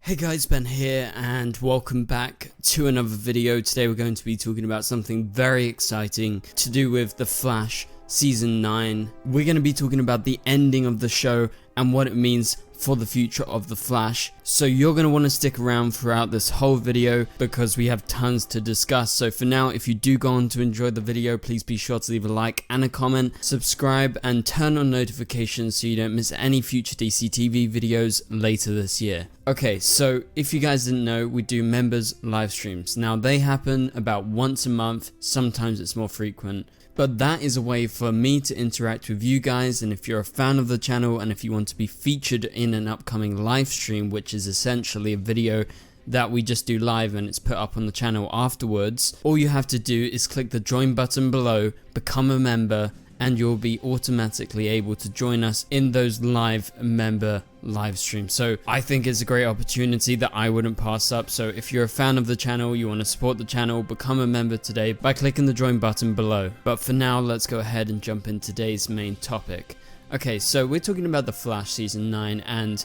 Hey guys, Ben here and welcome back to another video. Today we're going to be talking about something very exciting to do with The Flash Season 9. We're going to be talking about the ending of the show and what it means for the future of The Flash. So you're going to want to stick around throughout this whole video because we have tons to discuss. So for now, if you do go on to enjoy the video, please be sure to leave a like and a comment, subscribe and turn on notifications so you don't miss any future DCTV videos later this year. Okay, so if you guys didn't know, we do members live streams. Now they happen about once a month, sometimes it's more frequent. But that is a way for me to interact with you guys, and if you're a fan of the channel and if you want to be featured in an upcoming live stream, which is essentially a video that we just do live and it's put up on the channel afterwards, all you have to do is click the join button below, become a member, and you'll be automatically able to join us in those live member live streams. So I think it's a great opportunity that I wouldn't pass up. So if you're a fan of the channel, you want to support the channel, become a member today by clicking the join button below. But for now, let's go ahead and jump into today's main topic. Okay, so we're talking about The Flash Season 9 and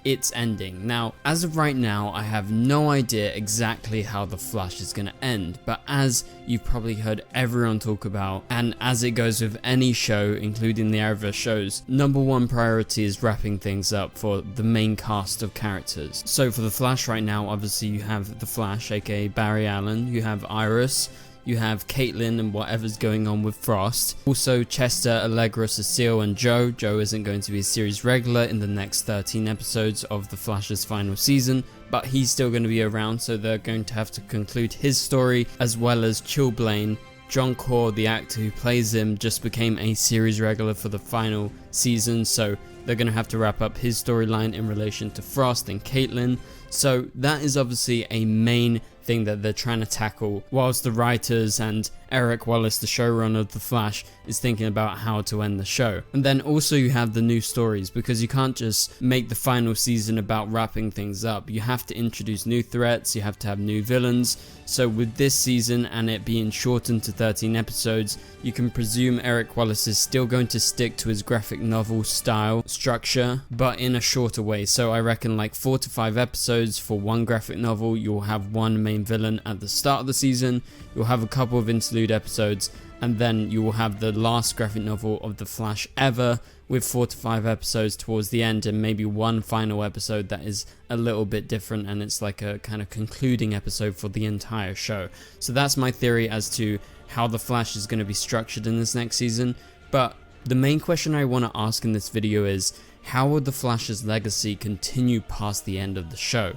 its ending. Now, as of right now, I have no idea exactly how The Flash is going to end, but as you've probably heard everyone talk about, and as it goes with any show, including the Arrowverse shows, number one priority is wrapping things up for the main cast of characters. So for The Flash right now, obviously you have The Flash, aka Barry Allen, you have Iris, you have Caitlin and whatever's going on with Frost. Also Chester, Allegra, Cecile and Joe. Joe isn't going to be a series regular in the next 13 episodes of The Flash's final season, but he's still going to be around, so they're going to have to conclude his story, as well as Chilblain. John Core, the actor who plays him, just became a series regular for the final season, so they're going to have to wrap up his storyline in relation to Frost and Caitlin. So that is obviously a main thing that they're trying to tackle, whilst the writers and Eric Wallace, the showrunner of The Flash, is thinking about how to end the show. And then also you have the new stories, because you can't just make the final season about wrapping things up. You have to introduce new threats, you have to have new villains. So with this season and it being shortened to 13 episodes, you can presume Eric Wallace is still going to stick to his graphic novel style structure, but in a shorter way. So I reckon like 4 to 5 episodes for one graphic novel. You'll have one main villain at the start of the season, you'll have a couple of interlude episodes, and then you will have the last graphic novel of The Flash ever with 4 to 5 episodes towards the end, and maybe one final episode that is a little bit different and it's like a kind of concluding episode for the entire show. So that's my theory as to how The Flash is going to be structured in this next season. But the main question I want to ask in this video is, how will The Flash's legacy continue past the end of the show?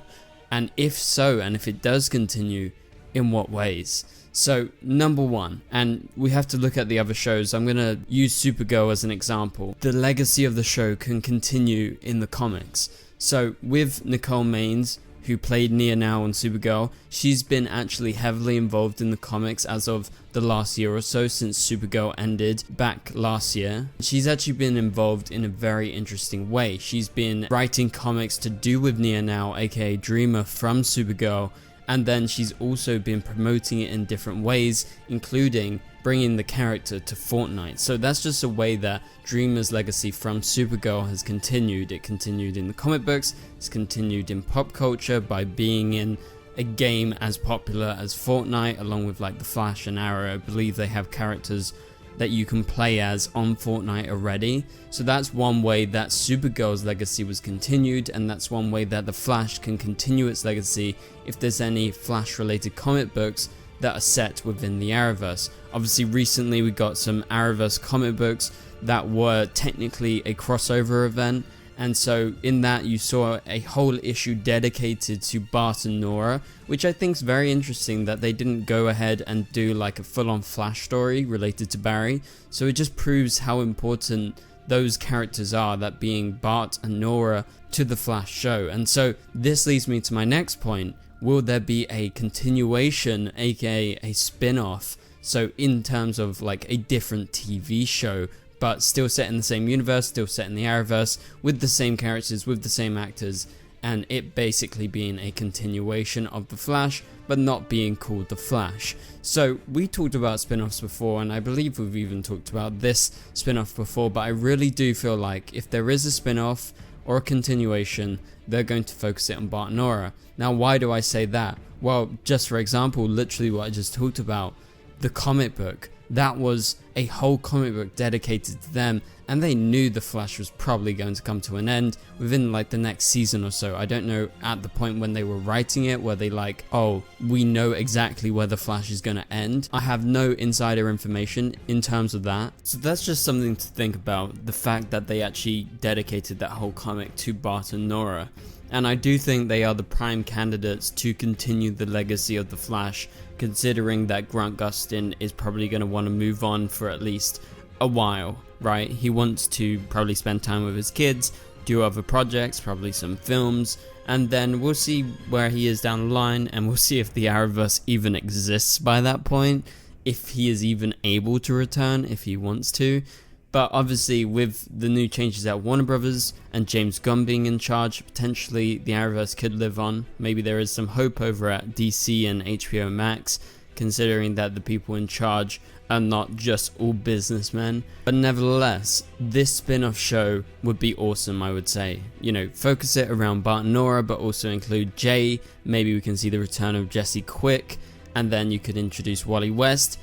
And if so, and if it does continue, in what ways? So number one, and we have to look at the other shows, I'm going to use Supergirl as an example. The legacy of the show can continue in the comics. So with Nicole Maines, who played Nia now on Supergirl, she's been actually heavily involved in the comics as of the last year or so, since Supergirl ended back last year. She's actually been involved in a very interesting way. She's been writing comics to do with Nia now, aka Dreamer from Supergirl, and then she's also been promoting it in different ways, including bringing the character to Fortnite. So that's just a way that Dreamer's legacy from Supergirl has continued. It continued in the comic books, it's continued in pop culture by being in a game as popular as Fortnite, along with like The Flash and Arrow. I believe they have characters that you can play as on Fortnite already. So that's one way that Supergirl's legacy was continued, and that's one way that The Flash can continue its legacy if there's any Flash related comic books that are set within the Arrowverse. Obviously recently we got some Arrowverse comic books that were technically a crossover event, and so in that you saw a whole issue dedicated to Bart and Nora, which I think is very interesting that they didn't go ahead and do like a full-on Flash story related to Barry. So it just proves how important those characters are, that being Bart and Nora, to the Flash show. And so this leads me to my next point. Will there be a continuation, aka a spin-off? So in terms of like a different TV show, but still set in the same universe, still set in the Arrowverse, with the same characters, with the same actors, and it basically being a continuation of The Flash, but not being called The Flash. So we talked about spin-offs before, and I believe we've even talked about this spin-off before, but I really do feel like if there is a spin-off, or a continuation, they're going to focus it on Bart and Nora. Now, why do I say that? Well, just for example, literally what I just talked about, the comic book, that was a whole comic book dedicated to them, and they knew the Flash was probably going to come to an end within like the next season or so. I don't know at the point when they were writing it, were they like, oh, we know exactly where the Flash is going to end? I have no insider information in terms of that. So that's just something to think about, the fact that they actually dedicated that whole comic to Bart and Nora. And I do think they are the prime candidates to continue the legacy of the Flash, considering that Grant Gustin is probably going to want to move on for at least a while, right? He wants to probably spend time with his kids, do other projects, probably some films, and then we'll see where he is down the line, and we'll see if the Arrowverse even exists by that point, if he is even able to return, if he wants to. But obviously, with the new changes at Warner Brothers and James Gunn being in charge, potentially the Arrowverse could live on. Maybe there is some hope over at DC and HBO Max, considering that the people in charge are not just all businessmen. But nevertheless, this spin-off show would be awesome, I would say. You know, focus it around Bart and Nora, but also include Jay. Maybe we can see the return of Jesse Quick, and then you could introduce Wally West.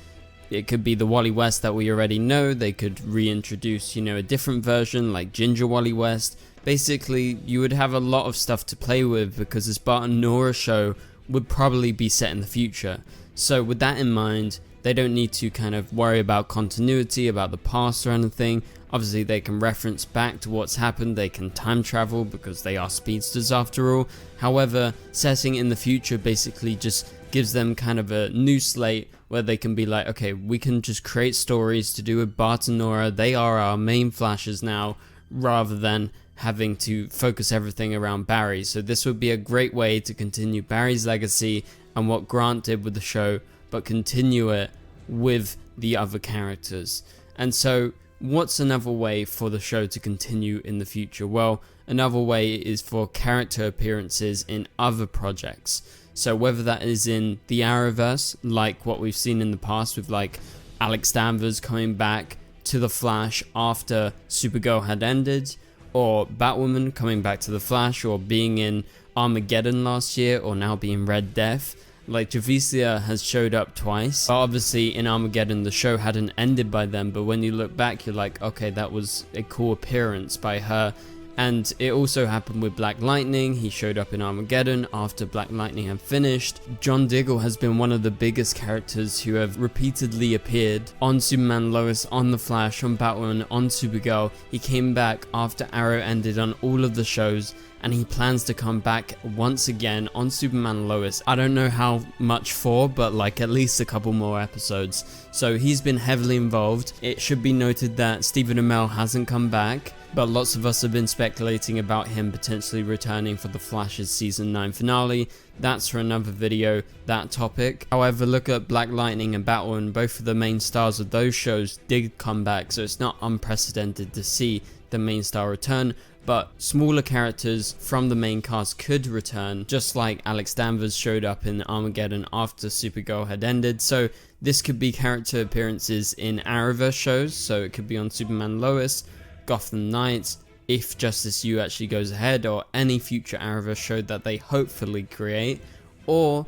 It could be the Wally West that we already know. They could reintroduce, you know, a different version like Ginger Wally West. Basically, you would have a lot of stuff to play with because this Bart and Nora show would probably be set in the future. So with that in mind, they don't need to kind of worry about continuity, about the past or anything. Obviously, they can reference back to what's happened. They can time travel because they are speedsters after all. However, setting in the future basically just gives them kind of a new slate where they can be like, okay, we can just create stories to do with Bart and Nora. They are our main Flashes now, rather than having to focus everything around Barry. So this would be a great way to continue Barry's legacy and what Grant did with the show, but continue it with the other characters. And so what's another way for the show to continue in the future? Well, another way is for character appearances in other projects. So whether that is in the Arrowverse, like what we've seen in the past with like Alex Danvers coming back to the Flash after Supergirl had ended, or Batwoman coming back to the Flash, or being in Armageddon last year, or now being Red Death. Like Javicia has showed up twice, but obviously in Armageddon the show hadn't ended by then, but when you look back you're like, okay, that was a cool appearance by her. And it also happened with Black Lightning. He showed up in Armageddon after Black Lightning had finished. John Diggle has been one of the biggest characters who have repeatedly appeared on Superman, Lois, on The Flash, on Batwoman, on Supergirl. He came back after Arrow ended on all of the shows, and he plans to come back once again on Superman Lois. I don't know how much for, but like at least a couple more episodes. So he's been heavily involved. It should be noted that Stephen Amell hasn't come back, but lots of us have been speculating about him potentially returning for the Flash's season 9 finale. That's for another video, that topic. However, look at Black Lightning and Batwoman. Both of the main stars of those shows did come back, so it's not unprecedented to see the main star return. But smaller characters from the main cast could return, just like Alex Danvers showed up in Armageddon after Supergirl had ended. So this could be character appearances in Arrowverse shows, so it could be on Superman Lois, Gotham Knights, if Justice U actually goes ahead, or any future Arrowverse show that they hopefully create, or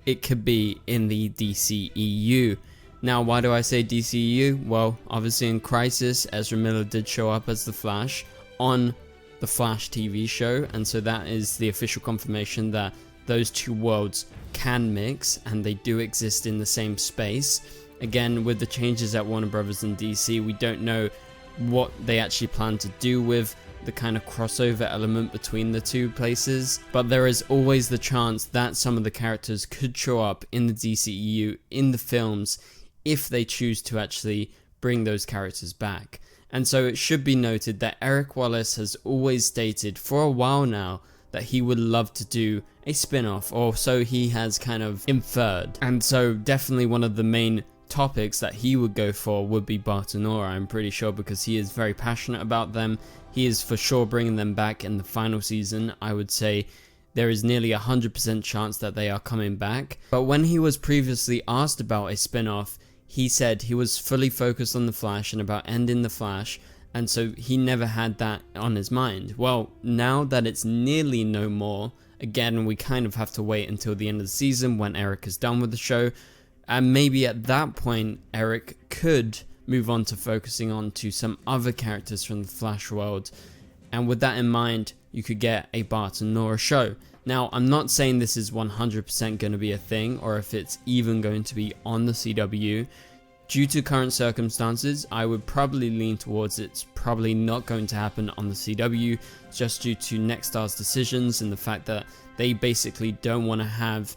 it could be in the DCEU. Now, why do I say DCEU? Well, obviously in Crisis, Ezra Miller did show up as the Flash on the Flash TV show, and so that is the official confirmation that those two worlds can mix and they do exist in the same space. Again, with the changes at Warner Brothers and DC, we don't know what they actually plan to do with the kind of crossover element between the two places, but there is always the chance that some of the characters could show up in the DCEU in the films if they choose to actually bring those characters back. And so it should be noted that Eric Wallace has always stated for a while now that he would love to do a spin-off, or so he has kind of inferred. And so definitely one of the main topics that he would go for would be Bart and Nora, I'm pretty sure, because he is very passionate about them. He is for sure bringing them back in the final season. I would say there is nearly 100% chance that they are coming back. But when he was previously asked about a spin-off, he said he was fully focused on The Flash and about ending The Flash, and so he never had that on his mind. Well, now that it's nearly no more, again, we kind of have to wait until the end of the season when Eric is done with the show, and maybe at that point Eric could move on to focusing on to some other characters from the Flash world, and with that in mind, you could get a Bart and Nora show. Now, I'm not saying this is 100% going to be a thing, or if it's even going to be on the CW. Due to current circumstances, I would probably lean towards it's probably not going to happen on the CW, just due to Nexstar's decisions and the fact that they basically don't want to have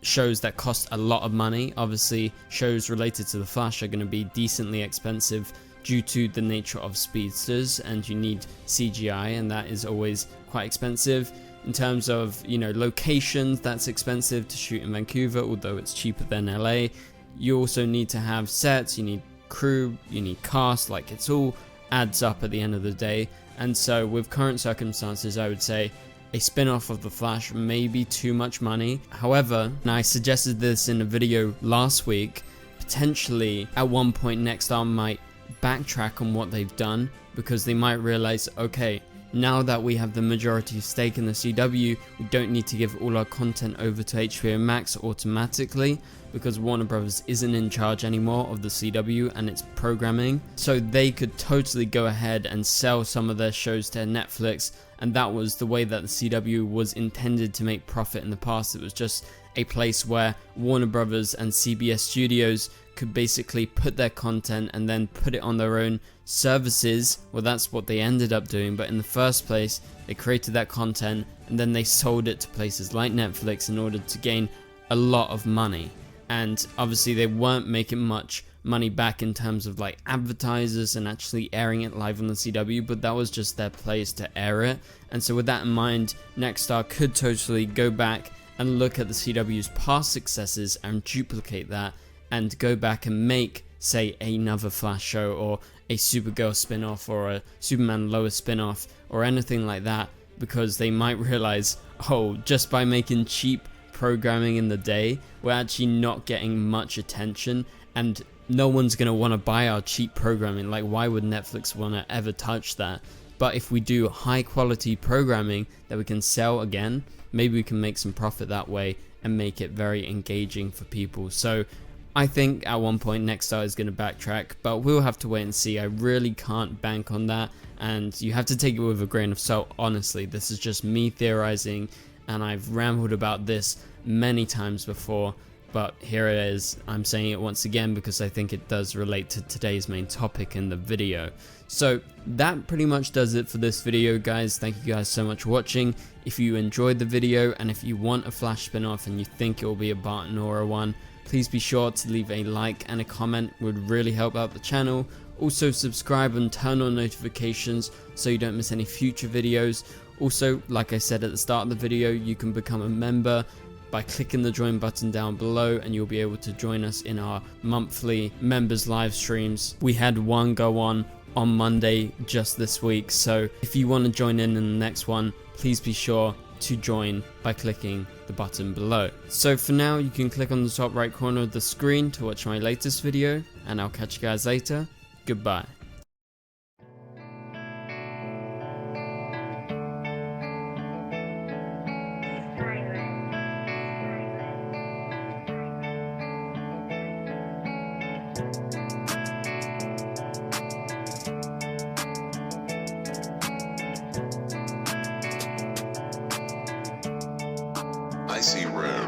shows that cost a lot of money. Obviously, shows related to the Flash are going to be decently expensive due to the nature of speedsters, and you need CGI, and that is always quite expensive. In terms of, you know, locations, that's expensive to shoot in Vancouver, although it's cheaper than LA. You also need to have sets, you need crew, you need cast, like it's all adds up at the end of the day. And so with current circumstances, I would say a spin-off of The Flash may be too much money. However, and I suggested this in a video last week, potentially at one point Nexstar might backtrack on what they've done, because they might realize, okay, now that we have the majority stake in the CW, we don't need to give all our content over to HBO Max automatically, because Warner Brothers isn't in charge anymore of the CW and its programming. So they could totally go ahead and sell some of their shows to Netflix, and that was the way that the CW was intended to make profit in the past. It was just a place where Warner Brothers and CBS Studios could basically put their content and then put it on their own services. Well, that's what they ended up doing, but in the first place they created that content and then they sold it to places like Netflix in order to gain a lot of money. And obviously they weren't making much money back in terms of like advertisers and actually airing it live on the CW, but that was just their place to air it. And so with that in mind, Nexstar could totally go back and look at the CW's past successes and duplicate that, and go back and make, say, another Flash show or a Supergirl spin-off or a Superman Lois spin-off or anything like that, because they might realize, oh, just by making cheap programming in the day, we're actually not getting much attention, and no one's going to want to buy our cheap programming. Like, why would Netflix want to ever touch that? But if we do high quality programming that we can sell again, maybe we can make some profit that way and make it very engaging for people. So I think at one point Nexstar is going to backtrack, but we'll have to wait and see. I really can't bank on that, and you have to take it with a grain of salt. Honestly, this is just me theorizing, and I've rambled about this many times before, but here it is. I'm saying it once again because I think it does relate to today's main topic in the video. So that pretty much does it for this video, guys. Thank you guys so much for watching. If you enjoyed the video and if you want a Flash spin-off and you think it will be a Bart and Nora one, please be sure to leave a like and a comment. It would really help out the channel. Also subscribe and turn on notifications so you don't miss any future videos. Also, like I said at the start of the video, you can become a member by clicking the join button down below, and you'll be able to join us in our monthly members live streams. We had one go on Monday just this week, so if you want to join in the next one, please be sure to join by clicking the button below. So for now, you can click on the top right corner of the screen to watch my latest video, and I'll catch you guys later. Goodbye. I see red.